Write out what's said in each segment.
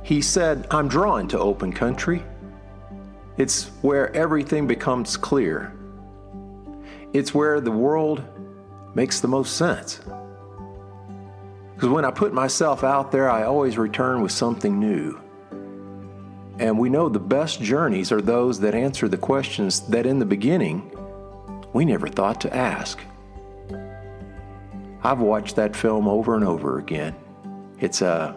He said, "I'm drawn to open country. It's where everything becomes clear. It's where the world makes the most sense. Because when I put myself out there, I always return with something new. And we know the best journeys are those that answer the questions that in the beginning we never thought to ask." I've watched that film over and over again. It's a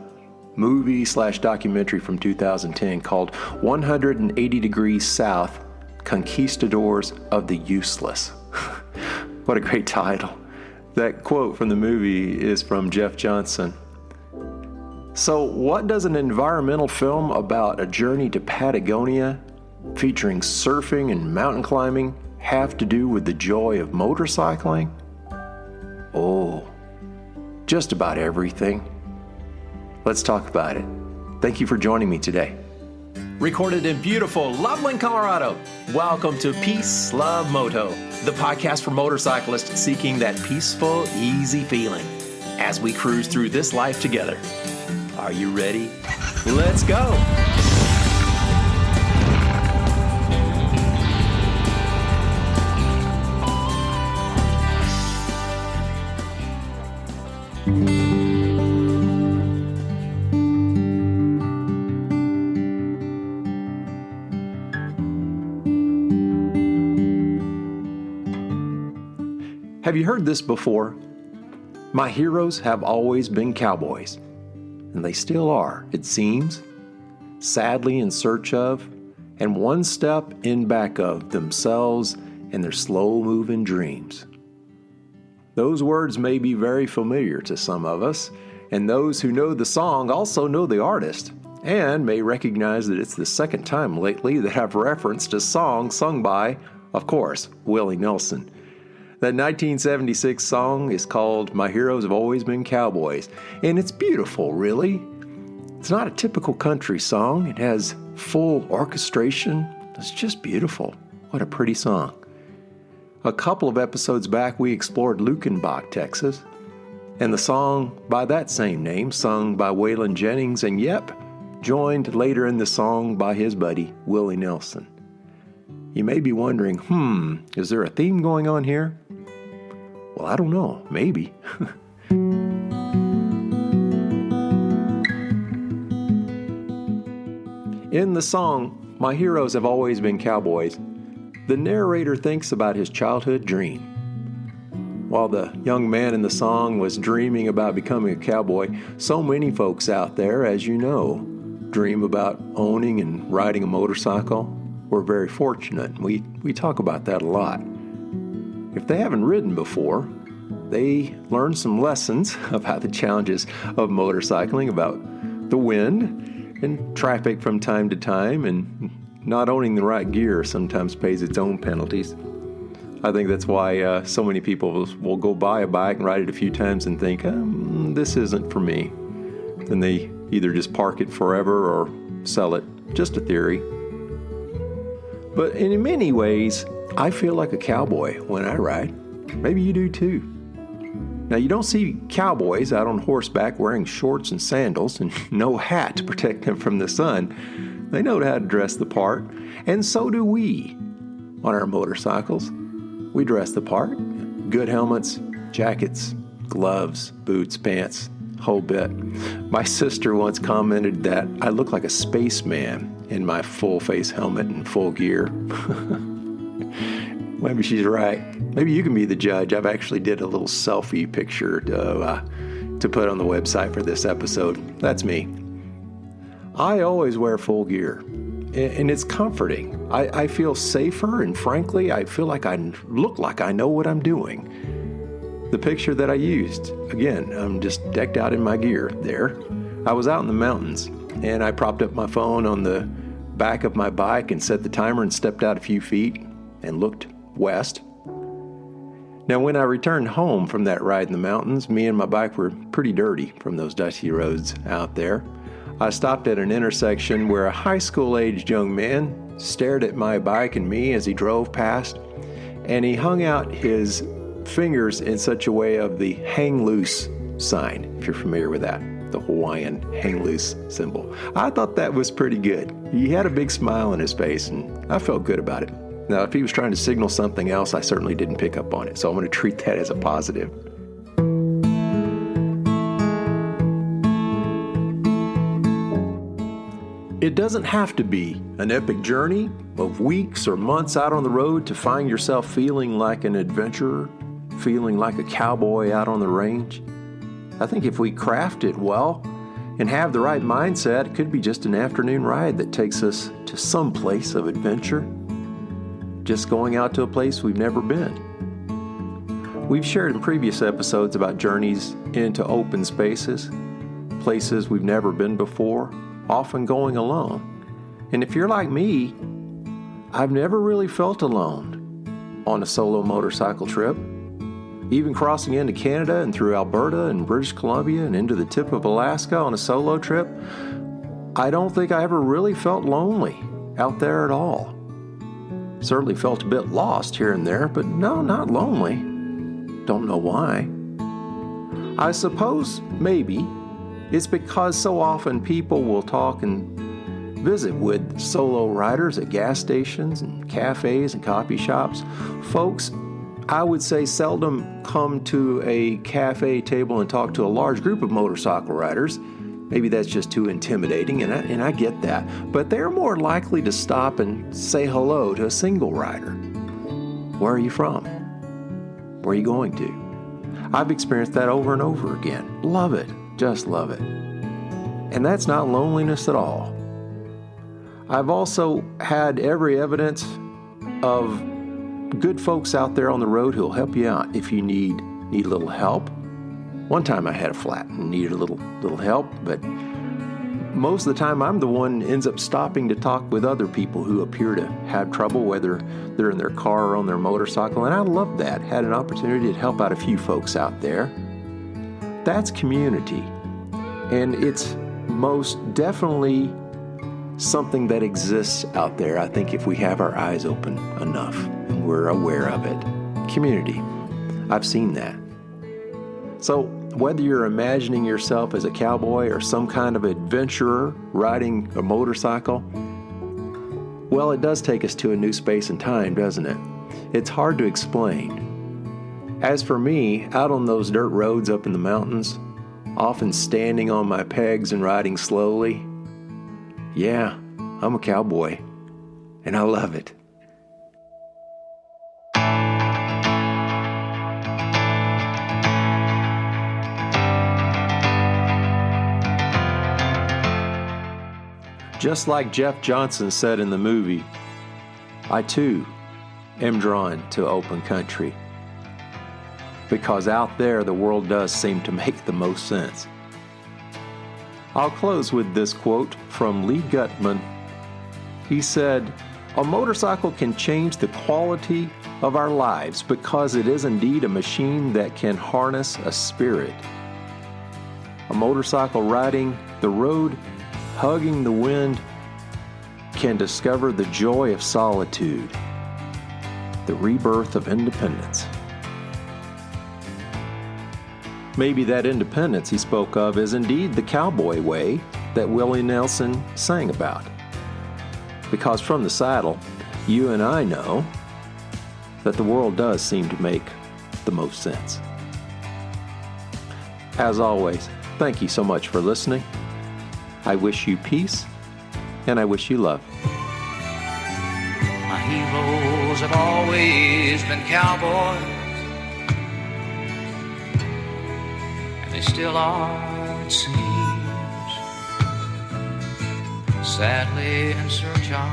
movie/documentary from 2010 called 180 Degrees South, Conquistadors of the Useless. What a great title. That quote from the movie is from Jeff Johnson. So what does an environmental film about a journey to Patagonia featuring surfing and mountain climbing have to do with the joy of motorcycling? Oh, just about everything. Let's talk about it. Thank you for joining me today. Recorded in beautiful Loveland, Colorado. Welcome to Peace, Love, Moto, the podcast for motorcyclists seeking that peaceful, easy feeling as we cruise through this life together. Are you ready? Let's go. Have you heard this before? My heroes have always been cowboys, and they still are, it seems, sadly in search of, and one step in back of themselves and their slow-moving dreams. Those words may be very familiar to some of us, and those who know the song also know the artist, and may recognize that it's the second time lately that I've referenced a song sung by, of course, Willie Nelson. That 1976 song is called My Heroes Have Always Been Cowboys, and it's beautiful, really. It's not a typical country song. It has full orchestration. It's just beautiful. What a pretty song. A couple of episodes back, we explored Luckenbach, Texas, and the song by that same name, sung by Waylon Jennings, and joined later in the song by his buddy, Willie Nelson. You may be wondering, is there a theme going on here? Well, I don't know. Maybe. In the song, My Heroes Have Always Been Cowboys, the narrator thinks about his childhood dream. While the young man in the song was dreaming about becoming a cowboy, so many folks out there, as you know, dream about owning and riding a motorcycle. We're very fortunate. We talk about that a lot. If they haven't ridden before, they learn some lessons about the challenges of motorcycling, about the wind and traffic from time to time, and not owning the right gear sometimes pays its own penalties. I think that's why so many people will go buy a bike and ride it a few times and think, this isn't for me. Then they either just park it forever or sell it. Just a theory. But in many ways, I feel like a cowboy when I ride. Maybe you do too. Now, you don't see cowboys out on horseback wearing shorts and sandals and no hat to protect them from the sun. They know how to dress the part, and so do we on our motorcycles. We dress the part. Good helmets, jackets, gloves, boots, pants, whole bit. My sister once commented that I look like a spaceman in my full face helmet and full gear. Maybe she's right. Maybe you can be the judge. I've actually did a little selfie picture to put on the website for this episode. That's me. I always wear full gear, and it's comforting. I feel safer, and frankly, I feel like I look like I know what I'm doing. The picture that I used, again, I'm just decked out in my gear there. I was out in the mountains, and I propped up my phone on the back of my bike and set the timer and stepped out a few feet and looked west. Now, when I returned home from that ride in the mountains, me and my bike were pretty dirty from those dusty roads out there. I stopped at an intersection where a high school-aged young man stared at my bike and me as he drove past, and he hung out his fingers in such a way of the hang loose sign, if you're familiar with that, the Hawaiian hang loose symbol. I thought that was pretty good. He had a big smile on his face, and I felt good about it. Now, if he was trying to signal something else, I certainly didn't pick up on it, so I'm going to treat that as a positive. It doesn't have to be an epic journey of weeks or months out on the road to find yourself feeling like an adventurer, feeling like a cowboy out on the range. I think if we craft it well and have the right mindset, it could be just an afternoon ride that takes us to some place of adventure, just going out to a place we've never been. We've shared in previous episodes about journeys into open spaces, places we've never been before, often going alone. And if you're like me, I've never really felt alone on a solo motorcycle trip. Even crossing into Canada and through Alberta and British Columbia and into the tip of Alaska on a solo trip, I don't think I ever really felt lonely out there at all. Certainly felt a bit lost here and there, but no, not lonely. Don't know why. I suppose maybe it's because so often people will talk and visit with solo riders at gas stations and cafes and coffee shops. Folks, I would say, seldom come to a cafe table and talk to a large group of motorcycle riders. Maybe that's just too intimidating, and I get that. But they're more likely to stop and say hello to a single rider. Where are you from? Where are you going to? I've experienced that over and over again. Love it. Just love it. And that's not loneliness at all. I've also had every evidence of good folks out there on the road who'll help you out if you need a little help. One time I had a flat and needed a little help, but most of the time I'm the one who ends up stopping to talk with other people who appear to have trouble, whether they're in their car or on their motorcycle, and I love that. Had an opportunity to help out a few folks out there. That's community, and it's most definitely something that exists out there, I think, if we have our eyes open enough and we're aware of it. Community. I've seen that. So whether you're imagining yourself as a cowboy or some kind of adventurer riding a motorcycle, well, it does take us to a new space and time, doesn't it? It's hard to explain. As for me, out on those dirt roads up in the mountains, often standing on my pegs and riding slowly, yeah, I'm a cowboy, and I love it. Just like Jeff Johnson said in the movie, I too am drawn to open country, because out there the world does seem to make the most sense. I'll close with this quote from Lee Gutman. He said, "A motorcycle can change the quality of our lives because it is indeed a machine that can harness a spirit. A motorcycle riding the road, hugging the wind, can discover the joy of solitude, the rebirth of independence." Maybe that independence he spoke of is indeed the Cowboy Way that Willie Nelson sang about. Because from the saddle, you and I know that the world does seem to make the most sense. As always, thank you so much for listening. I wish you peace, and I wish you love. My heroes have always been cowboys, and they still are, it seems. Sadly in search of,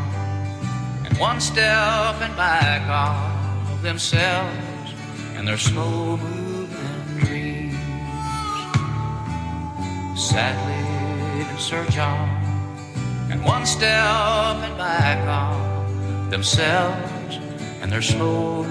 and one step and back of themselves and their slow-moving dreams. Sadly in search of, and one step and back of themselves and their slow